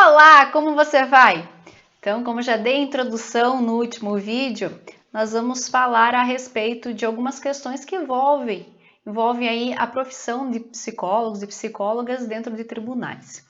Olá, como você vai? Então, como já dei introdução no último vídeo, nós vamos falar a respeito de algumas questões que envolvem aí a profissão de psicólogos e psicólogas dentro de tribunais.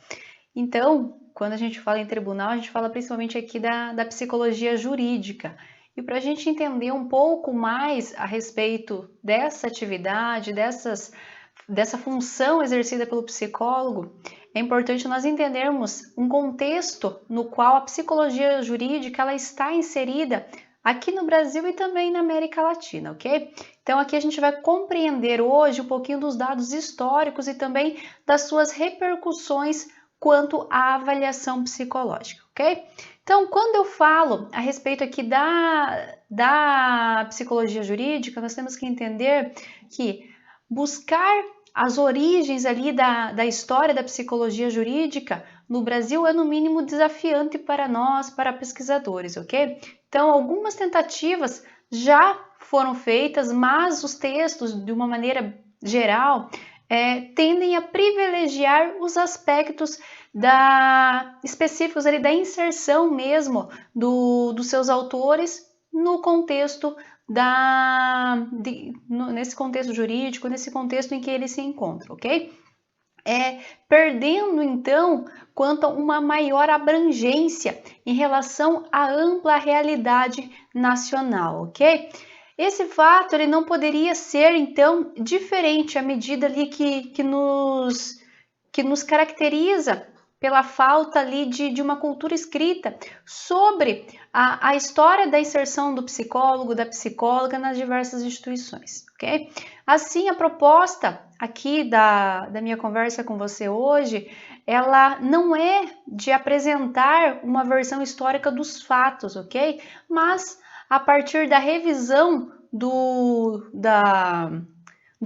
Então, quando a gente fala em tribunal, a gente fala principalmente aqui da psicologia jurídica. E para a gente entender um pouco mais a respeito dessa atividade, dessa função exercida pelo psicólogo, é importante nós entendermos um contexto no qual a psicologia jurídica ela está inserida aqui no Brasil e também na América Latina, ok? Então aqui a gente vai compreender hoje um pouquinho dos dados históricos e também das suas repercussões quanto à avaliação psicológica, ok? Então, quando eu falo a respeito aqui da psicologia jurídica, nós temos que entender que buscar as origens ali da história da psicologia jurídica no Brasil é no mínimo desafiante para nós, para pesquisadores, ok? Então, algumas tentativas já foram feitas, mas os textos, de uma maneira geral, tendem a privilegiar os aspectos específicos ali da inserção mesmo dos seus autores no contexto nesse contexto jurídico, nesse contexto em que ele se encontra, ok? Perdendo então quanto a uma maior abrangência em relação à ampla realidade nacional, ok? Esse fato ele não poderia ser então diferente à medida ali que nos caracteriza pela falta ali de uma cultura escrita sobre a história da inserção do psicólogo, da psicóloga nas diversas instituições, ok? Assim, a proposta aqui da minha conversa com você hoje, ela não é de apresentar uma versão histórica dos fatos, ok? Mas a partir da revisão do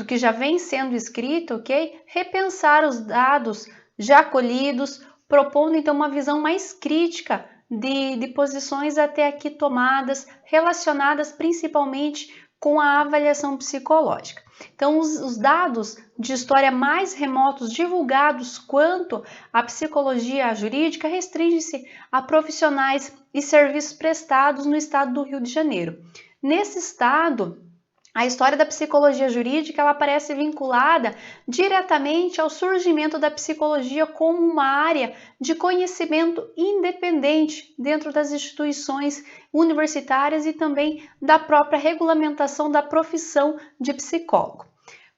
que já vem sendo escrito, ok? Repensar os dados já colhidos, propondo então uma visão mais crítica de posições até aqui tomadas, relacionadas principalmente com a avaliação psicológica. Então, os dados de história mais remotos divulgados quanto à psicologia jurídica restringem-se a profissionais e serviços prestados no estado do Rio de Janeiro. Nesse estado, a história da psicologia jurídica ela aparece vinculada diretamente ao surgimento da psicologia como uma área de conhecimento independente dentro das instituições universitárias e também da própria regulamentação da profissão de psicólogo.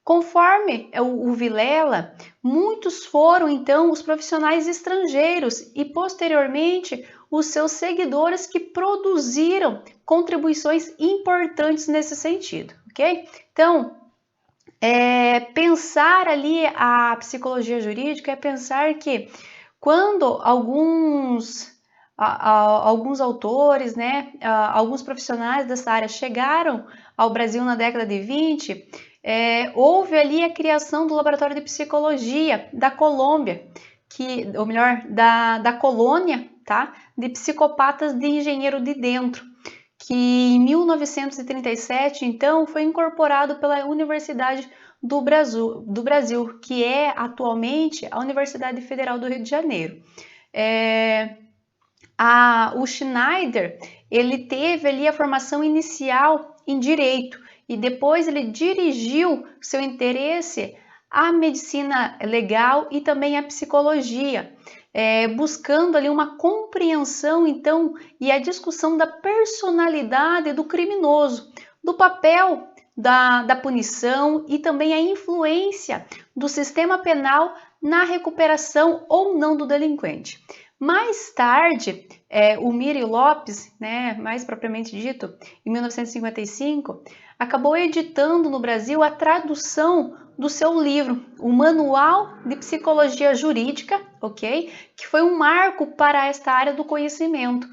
Conforme o Vilela, muitos foram então os profissionais estrangeiros e posteriormente os seus seguidores que produziram contribuições importantes nesse sentido, ok? Então, pensar ali a psicologia jurídica é pensar que quando alguns autores, né, alguns profissionais dessa área chegaram ao Brasil na década de 20, houve ali a criação do Laboratório de Psicologia da Colômbia, ou melhor, da colônia, tá, de psicopatas de Engenheiro de Dentro, que em 1937, então, foi incorporado pela Universidade do Brasil, que é atualmente a Universidade Federal do Rio de Janeiro. O Schneider, ele teve ali a formação inicial em Direito e depois ele dirigiu seu interesse à medicina legal e também à psicologia, buscando ali uma compreensão, então, e a discussão da personalidade do criminoso, do papel da punição e também a influência do sistema penal na recuperação ou não do delinquente. Mais tarde, o Miri Lopes, né, mais propriamente dito, em 1955, acabou editando no Brasil a tradução do seu livro, o Manual de Psicologia Jurídica, ok? Que foi um marco para esta área do conhecimento.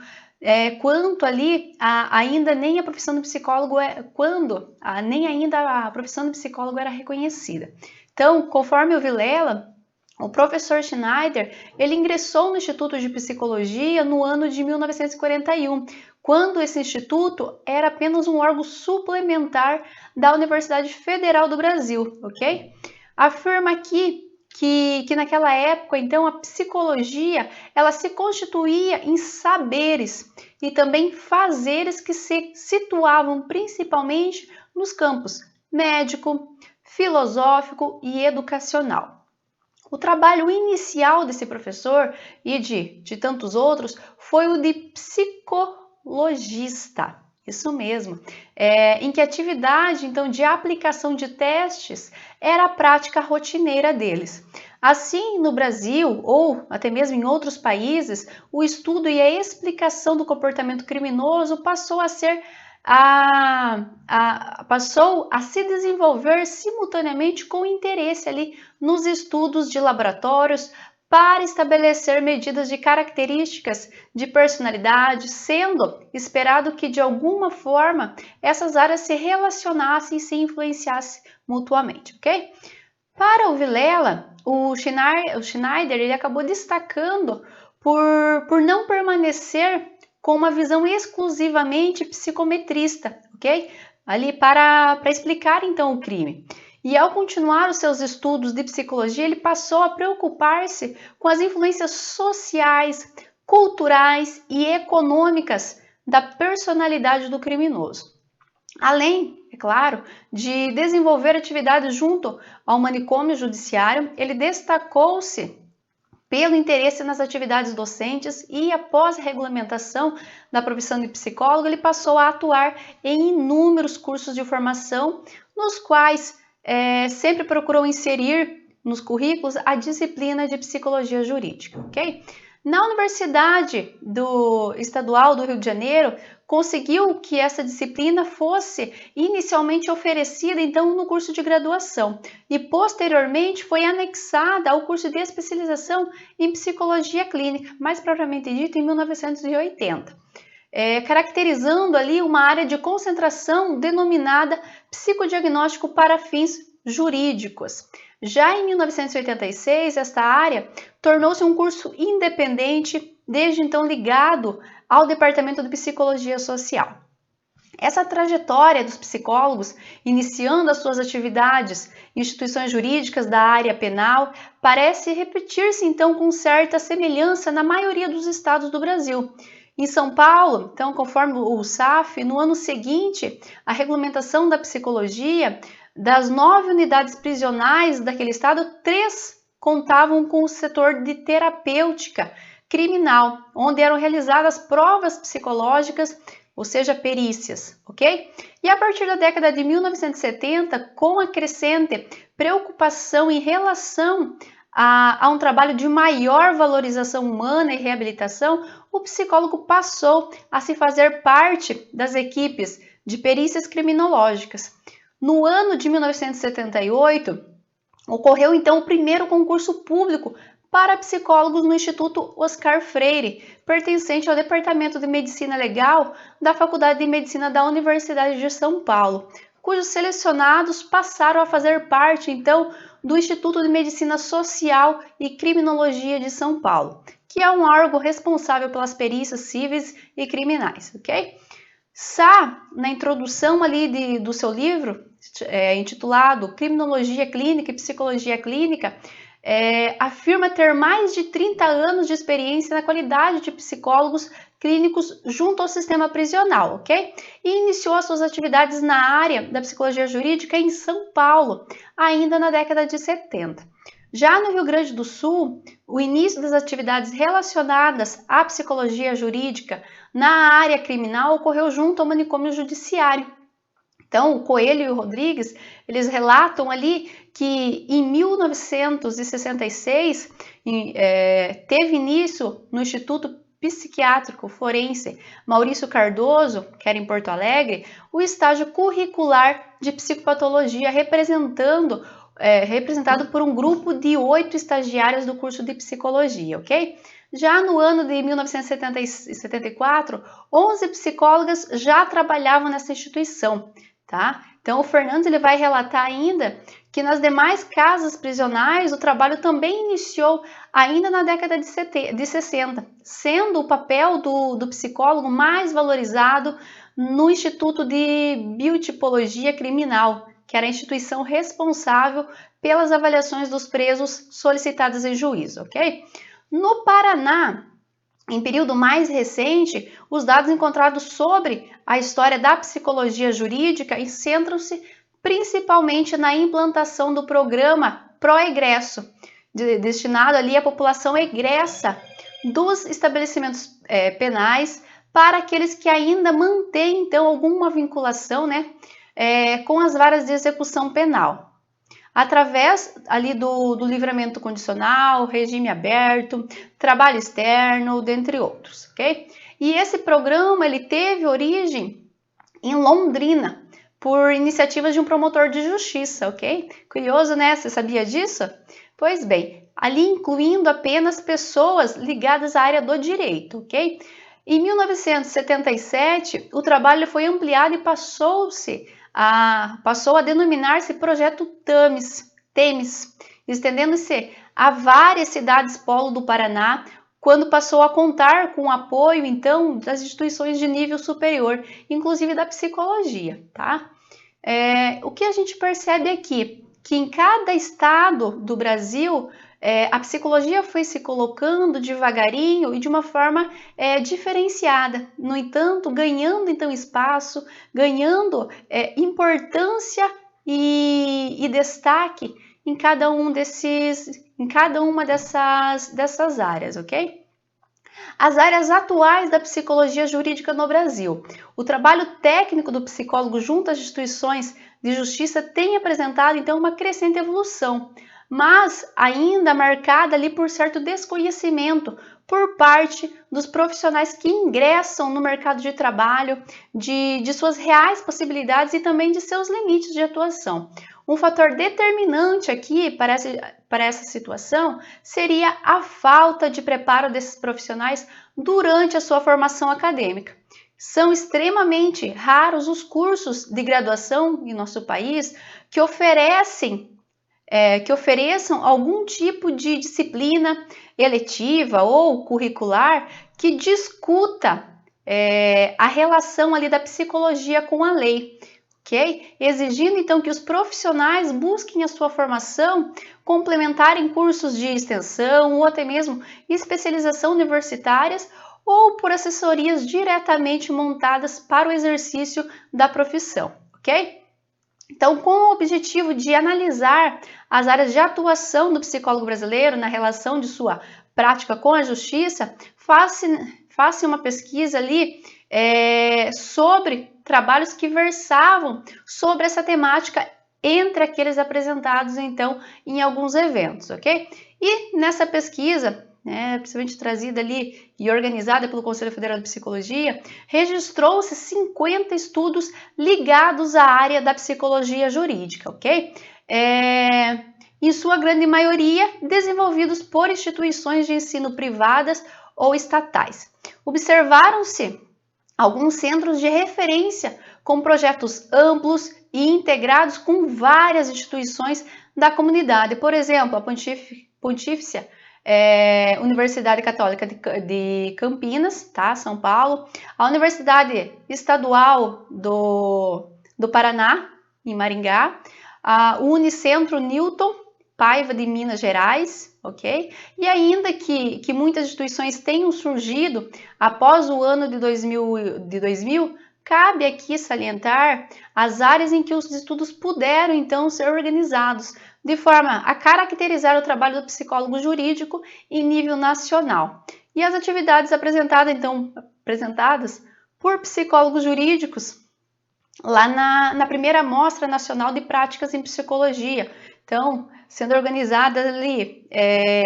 Quanto ali, ainda nem a profissão de psicólogo, nem ainda a profissão de psicólogo era reconhecida. Então, conforme o Vilela, o professor Schneider, ele ingressou no Instituto de Psicologia no ano de 1941, quando esse instituto era apenas um órgão suplementar da Universidade Federal do Brasil, ok? Afirma aqui que naquela época, então, a psicologia, ela se constituía em saberes e também fazeres que se situavam principalmente nos campos médico, filosófico e educacional. O trabalho inicial desse professor e de tantos outros foi o de psicologista. Isso mesmo, em que a atividade então de aplicação de testes era a prática rotineira deles. Assim, no Brasil ou até mesmo em outros países, o estudo e a explicação do comportamento criminoso passou a se desenvolver simultaneamente com interesse ali nos estudos de laboratórios para estabelecer medidas de características de personalidade, sendo esperado que de alguma forma essas áreas se relacionassem e se influenciassem mutuamente, ok? Para o Vilela, o Schneider ele acabou destacando por não permanecer com uma visão exclusivamente psicometrista, ok? Ali para explicar então o crime. E ao continuar os seus estudos de psicologia, ele passou a preocupar-se com as influências sociais, culturais e econômicas da personalidade do criminoso. Além, é claro, de desenvolver atividades junto ao manicômio judiciário, ele destacou-se pelo interesse nas atividades docentes e após a regulamentação da profissão de psicólogo, ele passou a atuar em inúmeros cursos de formação, nos quais sempre procurou inserir nos currículos a disciplina de psicologia jurídica, ok? Na Universidade Estadual do Rio de Janeiro, conseguiu que essa disciplina fosse inicialmente oferecida então no curso de graduação e posteriormente foi anexada ao curso de especialização em psicologia clínica, mais propriamente dito em 1980. Caracterizando ali uma área de concentração denominada psicodiagnóstico para fins jurídicos. Já em 1986, esta área tornou-se um curso independente, desde então ligado ao Departamento de Psicologia Social. Essa trajetória dos psicólogos, iniciando as suas atividades em instituições jurídicas da área penal, parece repetir-se então com certa semelhança na maioria dos estados do Brasil. Em São Paulo, então, conforme o SAF, no ano seguinte, a regulamentação da psicologia, das 9 unidades prisionais daquele estado, 3 contavam com o setor de terapêutica criminal, onde eram realizadas provas psicológicas, ou seja, perícias, ok? E a partir da década de 1970, com a crescente preocupação em relação a um trabalho de maior valorização humana e reabilitação, o psicólogo passou a se fazer parte das equipes de perícias criminológicas. No ano de 1978, ocorreu então o primeiro concurso público para psicólogos no Instituto Oscar Freire, pertencente ao Departamento de Medicina Legal da Faculdade de Medicina da Universidade de São Paulo, cujos selecionados passaram a fazer parte então do Instituto de Medicina Social e Criminologia de São Paulo, que é um órgão responsável pelas perícias cíveis e criminais, ok? Sá, na introdução ali do seu livro, intitulado Criminologia Clínica e Psicologia Clínica, afirma ter mais de 30 anos de experiência na qualidade de psicólogos clínicos junto ao sistema prisional, ok? E iniciou as suas atividades na área da psicologia jurídica em São Paulo, ainda na década de 70. Já no Rio Grande do Sul, o início das atividades relacionadas à psicologia jurídica na área criminal ocorreu junto ao manicômio judiciário. Então, o Coelho e o Rodrigues, eles relatam ali que em 1966 teve início no Instituto Psiquiátrico Forense Maurício Cardoso, que era em Porto Alegre, o estágio curricular de psicopatologia representado por um grupo de 8 estagiários do curso de psicologia, ok? Já no ano de 1974, 11 psicólogas já trabalhavam nessa instituição, tá? Então, o Fernandes ele vai relatar ainda que nas demais casas prisionais o trabalho também iniciou ainda na década de 60, sendo o papel do psicólogo mais valorizado no Instituto de Biotipologia Criminal, que era a instituição responsável pelas avaliações dos presos solicitadas em juízo, ok? No Paraná, em período mais recente, os dados encontrados sobre a história da psicologia jurídica centram-se principalmente na implantação do programa Pró-Egresso, destinado ali à população egressa dos estabelecimentos penais para aqueles que ainda mantêm, então, alguma vinculação, né, com as varas de execução penal, através ali do livramento condicional, regime aberto, trabalho externo, dentre outros, ok? E esse programa, ele teve origem em Londrina, por iniciativas de um promotor de justiça, ok? Curioso, né? Você sabia disso? Pois bem, ali incluindo apenas pessoas ligadas à área do direito, ok? Em 1977, o trabalho foi ampliado e passou a denominar-se Projeto Temis, estendendo-se a várias cidades polo do Paraná, quando passou a contar com o apoio, então, das instituições de nível superior, inclusive da psicologia, tá? O que a gente percebe aqui? Que em cada estado do Brasil, a psicologia foi se colocando devagarinho e de uma forma diferenciada. No entanto, ganhando então espaço, ganhando importância e destaque em cada uma dessas áreas, ok? As áreas atuais da psicologia jurídica no Brasil. O trabalho técnico do psicólogo junto às instituições de justiça tem apresentado, então, uma crescente evolução, mas ainda marcada ali por certo desconhecimento por parte dos profissionais que ingressam no mercado de trabalho, de suas reais possibilidades e também de seus limites de atuação. Um fator determinante aqui para essa situação seria a falta de preparo desses profissionais durante a sua formação acadêmica. São extremamente raros os cursos de graduação em nosso país que ofereçam algum tipo de disciplina eletiva ou curricular que discuta a relação ali da psicologia com a lei. Okay? Exigindo então que os profissionais busquem a sua formação complementar em cursos de extensão ou até mesmo especialização universitárias ou por assessorias diretamente montadas para o exercício da profissão, ok? Então, com o objetivo de analisar as áreas de atuação do psicólogo brasileiro na relação de sua prática com a justiça, faça uma pesquisa ali sobre trabalhos que versavam sobre essa temática entre aqueles apresentados, então, em alguns eventos, ok? E nessa pesquisa, principalmente trazida ali e organizada pelo Conselho Federal de Psicologia, registrou-se 50 estudos ligados à área da psicologia jurídica, ok? Em sua grande maioria, desenvolvidos por instituições de ensino privadas ou estatais. Observaram-se alguns centros de referência com projetos amplos e integrados com várias instituições da comunidade. Por exemplo, a Pontifícia Universidade Católica de Campinas, tá? São Paulo, a Universidade Estadual do Paraná, em Maringá, a Unicentro Newton Paiva de Minas Gerais, ok? E ainda que muitas instituições tenham surgido após o ano de 2000, cabe aqui salientar as áreas em que os estudos puderam então ser organizados, de forma a caracterizar o trabalho do psicólogo jurídico em nível nacional. E as atividades apresentadas por psicólogos jurídicos lá na primeira Mostra Nacional de Práticas em Psicologia. Então, sendo organizada ali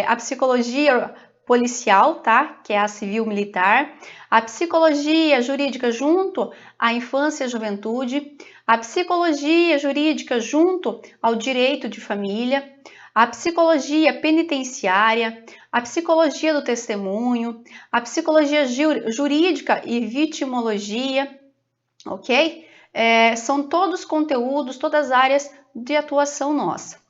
a psicologia policial, tá? Que é a civil-militar, a psicologia jurídica junto à infância e juventude, a psicologia jurídica junto ao direito de família, a psicologia penitenciária, a psicologia do testemunho, a psicologia jurídica e vitimologia, ok? São todos conteúdos, todas as áreas de atuação nossa.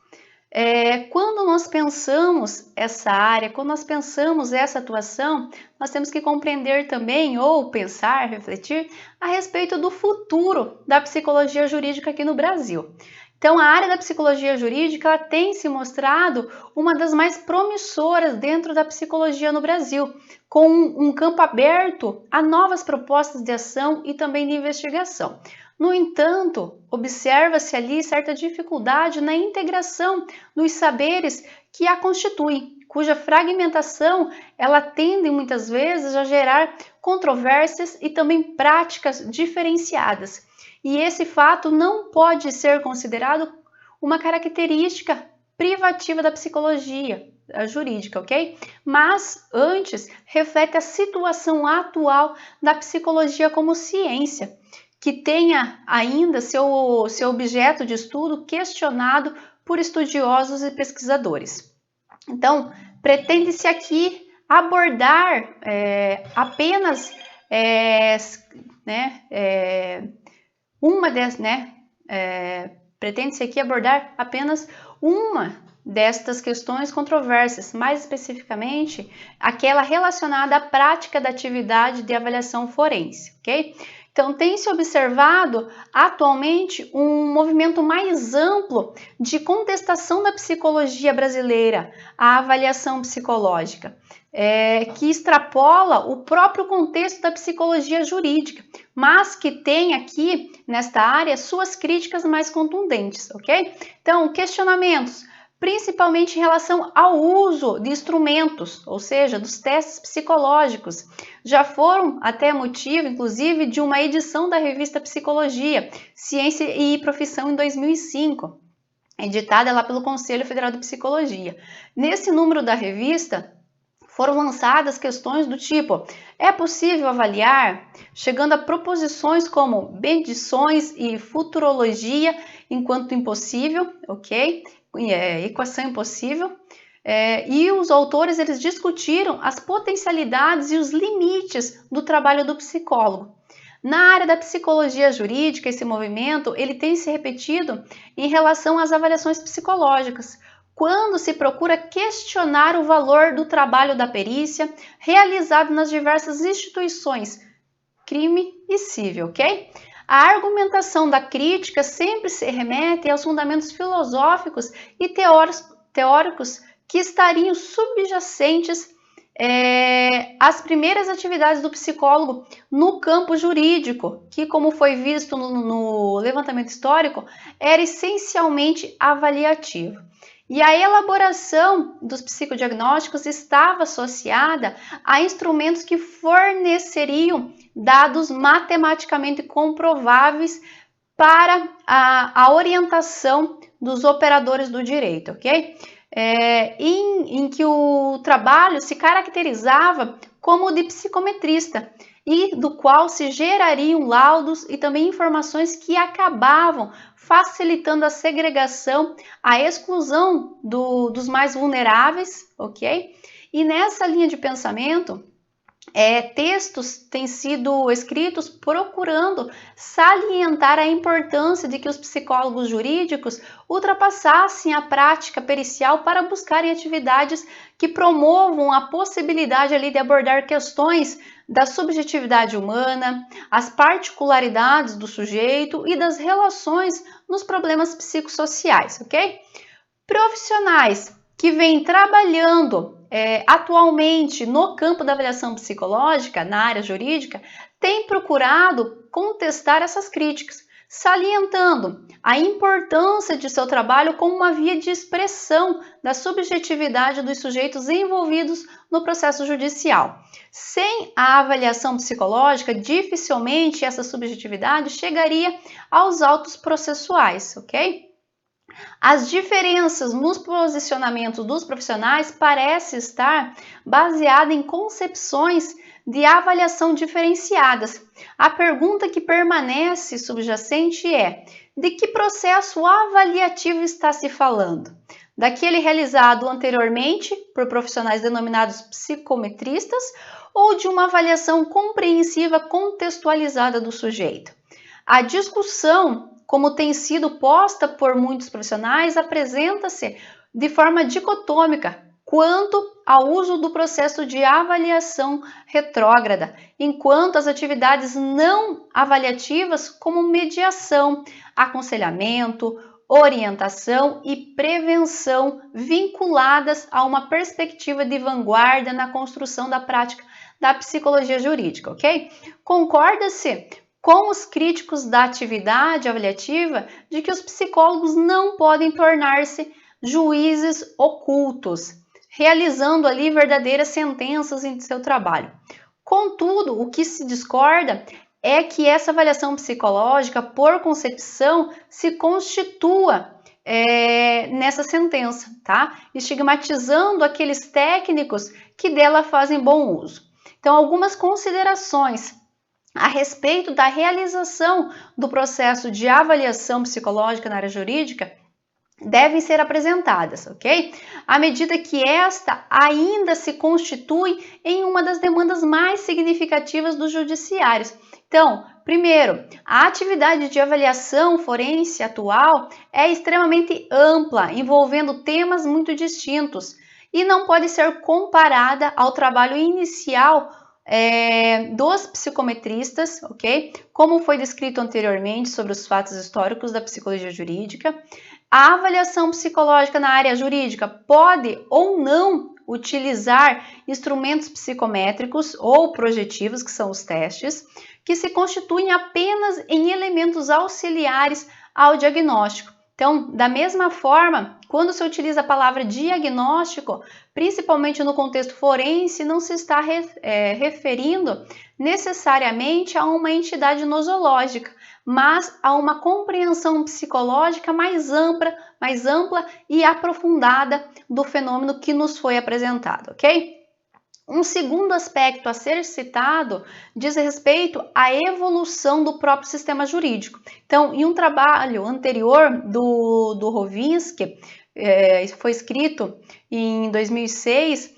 Quando nós pensamos essa área, quando nós pensamos essa atuação, nós temos que compreender também, ou pensar, refletir, a respeito do futuro da psicologia jurídica aqui no Brasil. Então, a área da psicologia jurídica ela tem se mostrado uma das mais promissoras dentro da psicologia no Brasil, com um campo aberto a novas propostas de ação e também de investigação. No entanto, observa-se ali certa dificuldade na integração dos saberes que a constituem, cuja fragmentação ela tende muitas vezes a gerar controvérsias e também práticas diferenciadas. E esse fato não pode ser considerado uma característica privativa da psicologia jurídica, ok? Mas, antes, reflete a situação atual da psicologia como ciência, que tenha ainda seu objeto de estudo questionado por estudiosos e pesquisadores. Então, pretende-se aqui abordar apenas pretende-se aqui abordar apenas uma destas questões controversas, mais especificamente aquela relacionada à prática da atividade de avaliação forense, ok? Então, tem-se observado atualmente um movimento mais amplo de contestação da psicologia brasileira à avaliação psicológica, que extrapola o próprio contexto da psicologia jurídica, mas que tem aqui, nesta área, suas críticas mais contundentes, ok? Então, questionamentos, principalmente em relação ao uso de instrumentos, ou seja, dos testes psicológicos, já foram até motivo, inclusive, de uma edição da revista Psicologia, Ciência e Profissão em 2005, editada lá pelo Conselho Federal de Psicologia. Nesse número da revista, foram lançadas questões do tipo: é possível avaliar? Chegando a proposições como bendições e futurologia enquanto impossível, ok? Equação impossível. E os autores eles discutiram as potencialidades e os limites do trabalho do psicólogo. Na área da psicologia jurídica, esse movimento ele tem se repetido em relação às avaliações psicológicas, quando se procura questionar o valor do trabalho da perícia realizado nas diversas instituições, crime e civil, ok? A argumentação da crítica sempre se remete aos fundamentos filosóficos e teóricos que estariam subjacentes às primeiras atividades do psicólogo no campo jurídico, que, como foi visto no levantamento histórico, era essencialmente avaliativo. E a elaboração dos psicodiagnósticos estava associada a instrumentos que forneceriam dados matematicamente comprováveis para a orientação dos operadores do direito, ok? Em que o trabalho se caracterizava como o de psicometrista e do qual se gerariam laudos e também informações que acabavam facilitando a segregação, a exclusão dos mais vulneráveis, ok? E nessa linha de pensamento, textos têm sido escritos procurando salientar a importância de que os psicólogos jurídicos ultrapassassem a prática pericial para buscarem atividades que promovam a possibilidade ali de abordar questões da subjetividade humana, as particularidades do sujeito e das relações nos problemas psicossociais, ok? Profissionais que vêm trabalhando atualmente no campo da avaliação psicológica, na área jurídica, têm procurado contestar essas críticas, salientando a importância de seu trabalho como uma via de expressão da subjetividade dos sujeitos envolvidos no processo judicial. Sem a avaliação psicológica, dificilmente essa subjetividade chegaria aos autos processuais, ok? As diferenças nos posicionamentos dos profissionais parecem estar baseadas em concepções de avaliação diferenciadas. A pergunta que permanece subjacente é: de que processo avaliativo está se falando? Daquele realizado anteriormente por profissionais denominados psicometristas ou de uma avaliação compreensiva contextualizada do sujeito? A discussão, como tem sido posta por muitos profissionais, apresenta-se de forma dicotômica quanto ao uso do processo de avaliação retrógrada, enquanto as atividades não avaliativas, como mediação, aconselhamento, orientação e prevenção vinculadas a uma perspectiva de vanguarda na construção da prática da psicologia jurídica, ok? Concorda-se com os críticos da atividade avaliativa de que os psicólogos não podem tornar-se juízes ocultos, realizando ali verdadeiras sentenças em seu trabalho. Contudo, o que se discorda é que essa avaliação psicológica, por concepção, se constitua nessa sentença, tá? Estigmatizando aqueles técnicos que dela fazem bom uso. Então, algumas considerações a respeito da realização do processo de avaliação psicológica na área jurídica devem ser apresentadas, ok? À medida que esta ainda se constitui em uma das demandas mais significativas dos judiciários. Então, primeiro, a atividade de avaliação forense atual é extremamente ampla, envolvendo temas muito distintos e não pode ser comparada ao trabalho inicial dos psicometristas, ok? Como foi descrito anteriormente sobre os fatos históricos da psicologia jurídica. A avaliação psicológica na área jurídica pode ou não utilizar instrumentos psicométricos ou projetivos, que são os testes, que se constituem apenas em elementos auxiliares ao diagnóstico. Então, da mesma forma, quando se utiliza a palavra diagnóstico, principalmente no contexto forense, não se está referindo necessariamente a uma entidade nosológica, mas a uma compreensão psicológica mais ampla e aprofundada do fenômeno que nos foi apresentado, ok? Um segundo aspecto a ser citado diz respeito à evolução do próprio sistema jurídico. Então, em um trabalho anterior do Rovinski, foi escrito em 2006,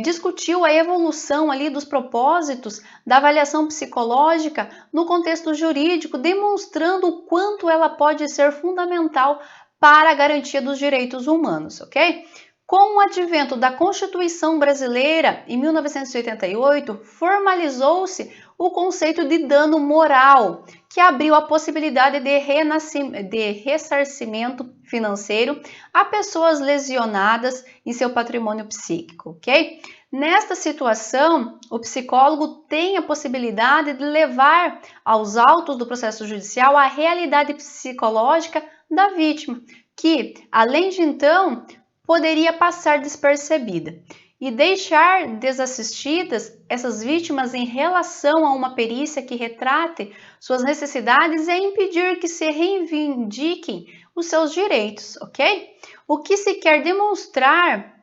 discutiu a evolução ali dos propósitos da avaliação psicológica no contexto jurídico, demonstrando o quanto ela pode ser fundamental para a garantia dos direitos humanos, ok? Com o advento da Constituição Brasileira, em 1988, formalizou-se o conceito de dano moral, que abriu a possibilidade de ressarcimento financeiro a pessoas lesionadas em seu patrimônio psíquico, ok? Nesta situação, o psicólogo tem a possibilidade de levar aos autos do processo judicial a realidade psicológica da vítima, que, além de então, poderia passar despercebida e deixar desassistidas essas vítimas em relação a uma perícia que retrate suas necessidades e impedir que se reivindiquem os seus direitos, ok? O que se quer demonstrar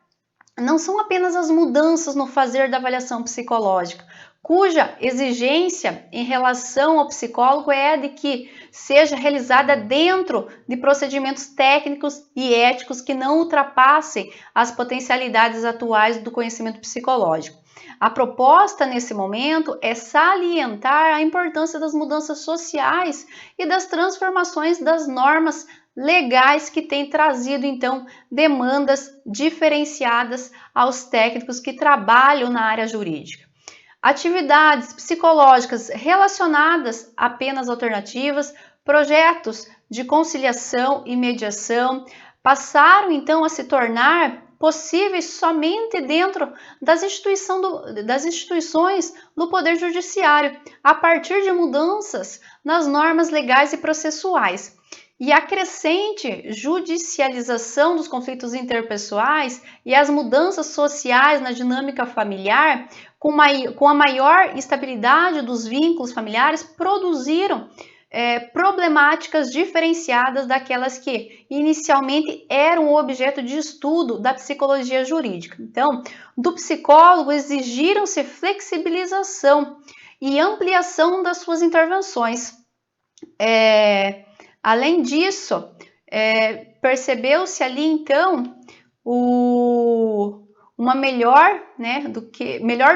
não são apenas as mudanças no fazer da avaliação psicológica, cuja exigência em relação ao psicólogo é a de que seja realizada dentro de procedimentos técnicos e éticos que não ultrapassem as potencialidades atuais do conhecimento psicológico. A proposta nesse momento é salientar a importância das mudanças sociais e das transformações das normas legais que têm trazido, então, demandas diferenciadas aos técnicos que trabalham na área jurídica. Atividades psicológicas relacionadas a penas alternativas, projetos de conciliação e mediação, passaram então a se tornar possíveis somente dentro das instituições do Poder Judiciário, a partir de mudanças nas normas legais e processuais. E a crescente judicialização dos conflitos interpessoais e as mudanças sociais na dinâmica familiar, com a maior instabilidade dos vínculos familiares, produziram problemáticas diferenciadas daquelas que inicialmente eram o objeto de estudo da psicologia jurídica. Então, do psicólogo exigiram-se flexibilização e ampliação das suas intervenções. Além disso, percebeu-se ali então uma melhor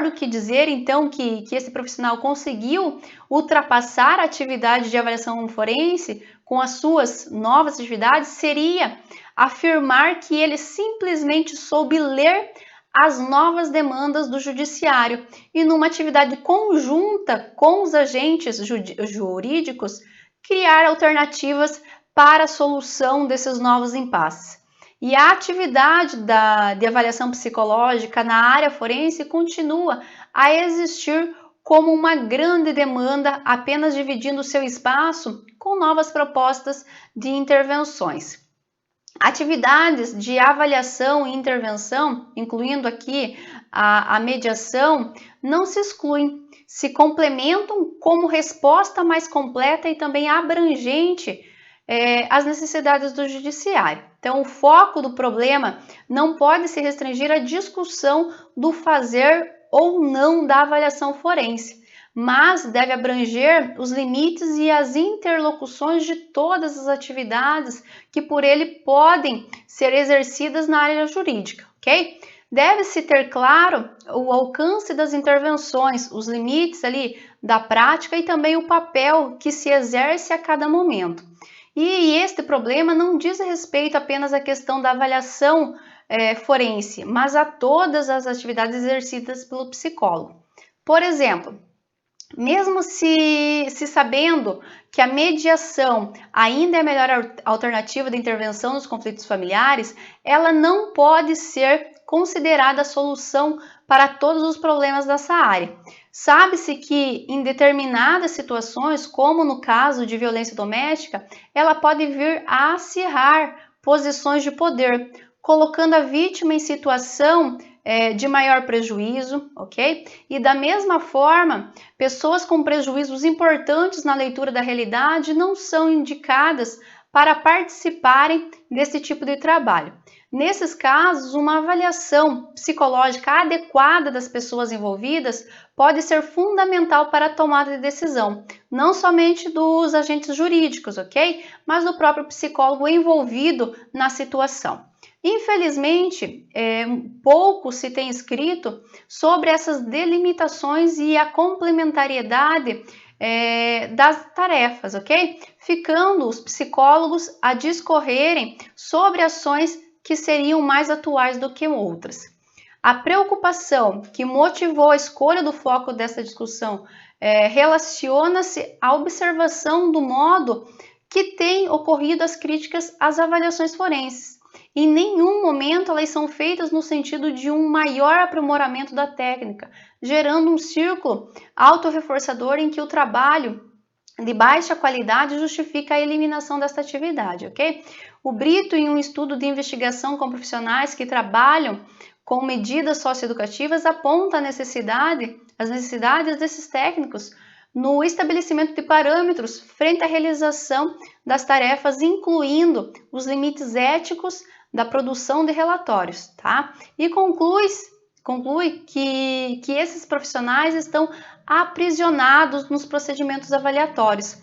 do que dizer então que esse profissional conseguiu ultrapassar a atividade de avaliação forense com as suas novas atividades, seria afirmar que ele simplesmente soube ler as novas demandas do judiciário e numa atividade conjunta com os agentes jurídicos criar alternativas para a solução desses novos impasses. E a atividade de avaliação psicológica na área forense continua a existir como uma grande demanda, apenas dividindo seu espaço com novas propostas de intervenções. Atividades de avaliação e intervenção, incluindo aqui a mediação, não se excluem, se complementam como resposta mais completa e também abrangente às necessidades do judiciário. Então, o foco do problema não pode se restringir à discussão do fazer ou não da avaliação forense, mas deve abranger os limites e as interlocuções de todas as atividades que por ele podem ser exercidas na área jurídica, ok? Deve-se ter claro o alcance das intervenções, os limites ali da prática e também o papel que se exerce a cada momento. E este problema não diz respeito apenas à questão da avaliação forense, mas a todas as atividades exercidas pelo psicólogo. Por exemplo, mesmo se sabendo que a mediação ainda é a melhor alternativa de intervenção nos conflitos familiares, ela não pode ser considerada a solução para todos os problemas dessa área. Sabe-se que em determinadas situações, como no caso de violência doméstica, ela pode vir a acirrar posições de poder, colocando a vítima em situação de maior prejuízo, ok? E da mesma forma, pessoas com prejuízos importantes na leitura da realidade não são indicadas para participarem desse tipo de trabalho. Nesses casos, uma avaliação psicológica adequada das pessoas envolvidas pode ser fundamental para a tomada de decisão, não somente dos agentes jurídicos, ok? Mas do próprio psicólogo envolvido na situação. Infelizmente, pouco se tem escrito sobre essas delimitações e a complementariedade das tarefas, ok? Ficando os psicólogos a discorrerem sobre ações que seriam mais atuais do que outras. A preocupação que motivou a escolha do foco dessa discussão relaciona-se à observação do modo que têm ocorrido as críticas às avaliações forenses. Em nenhum momento elas são feitas no sentido de um maior aprimoramento da técnica, gerando um círculo autorreforçador em que o trabalho de baixa qualidade justifica a eliminação desta atividade, ok? O Brito, em um estudo de investigação com profissionais que trabalham com medidas socioeducativas, aponta as necessidades desses técnicos no estabelecimento de parâmetros frente à realização das tarefas, incluindo os limites éticos da produção de relatórios, tá? E conclui que esses profissionais estão aprisionados nos procedimentos avaliatórios,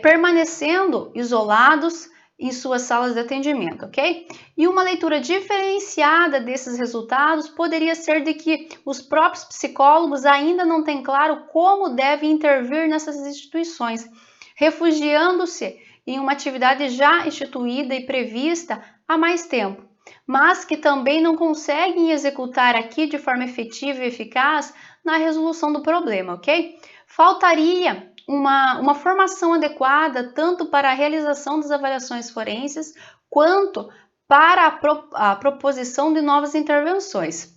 permanecendo isolados em suas salas de atendimento, ok? E uma leitura diferenciada desses resultados poderia ser de que os próprios psicólogos ainda não têm claro como devem intervir nessas instituições, refugiando-se em uma atividade já instituída e prevista há mais tempo, mas que também não conseguem executar aqui de forma efetiva e eficaz na resolução do problema, ok? Faltaria uma formação adequada tanto para a realização das avaliações forenses quanto para a proposição de novas intervenções.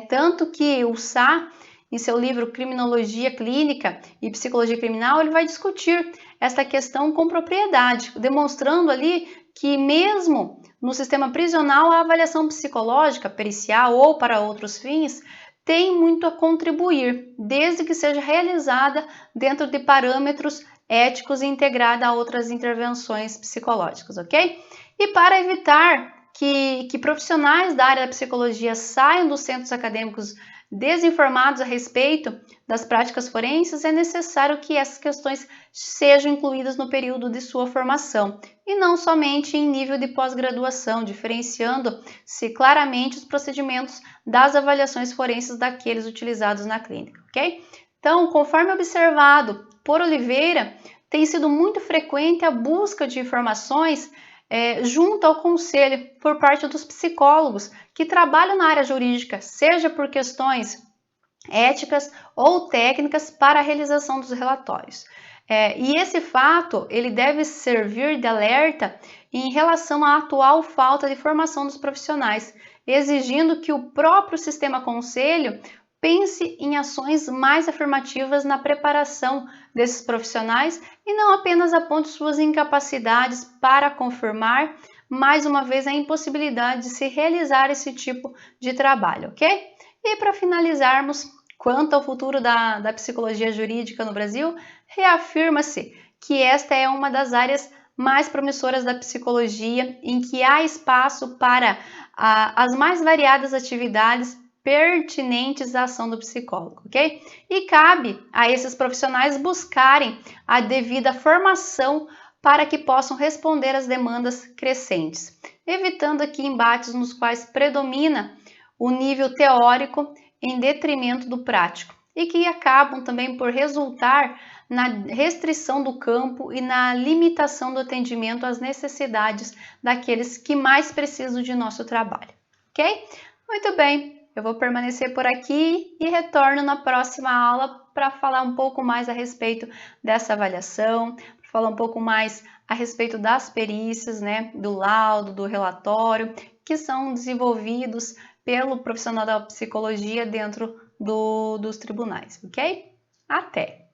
Tanto que o Sá, em seu livro Criminologia Clínica e Psicologia Criminal, ele vai discutir esta questão com propriedade, demonstrando ali que mesmo no sistema prisional a avaliação psicológica, pericial ou para outros fins tem muito a contribuir, desde que seja realizada dentro de parâmetros éticos e integrada a outras intervenções psicológicas, ok? E para evitar que profissionais da área da psicologia saiam dos centros acadêmicos desinformados a respeito das práticas forenses, é necessário que essas questões sejam incluídas no período de sua formação e não somente em nível de pós-graduação, diferenciando-se claramente os procedimentos das avaliações forenses daqueles utilizados na clínica, ok? Então, conforme observado por Oliveira, tem sido muito frequente a busca de informações junto ao conselho por parte dos psicólogos que trabalham na área jurídica, seja por questões éticas ou técnicas para a realização dos relatórios. E esse fato ele deve servir de alerta em relação à atual falta de formação dos profissionais, exigindo que o próprio sistema conselho pense em ações mais afirmativas na preparação desses profissionais e não apenas aponte suas incapacidades para confirmar mais uma vez a impossibilidade de se realizar esse tipo de trabalho, ok? E para finalizarmos, quanto ao futuro da psicologia jurídica no Brasil, reafirma-se que esta é uma das áreas mais promissoras da psicologia, em que há espaço para as mais variadas atividades pertinentes à ação do psicólogo, ok? E cabe a esses profissionais buscarem a devida formação para que possam responder às demandas crescentes, evitando aqui embates nos quais predomina o nível teórico em detrimento do prático e que acabam também por resultar na restrição do campo e na limitação do atendimento às necessidades daqueles que mais precisam de nosso trabalho, ok? Muito bem, eu vou permanecer por aqui e retorno na próxima aula para falar um pouco mais a respeito dessa avaliação, para falar um pouco mais a respeito das perícias, né, do laudo, do relatório, que são desenvolvidos pelo profissional da psicologia dentro dos tribunais, ok? Até!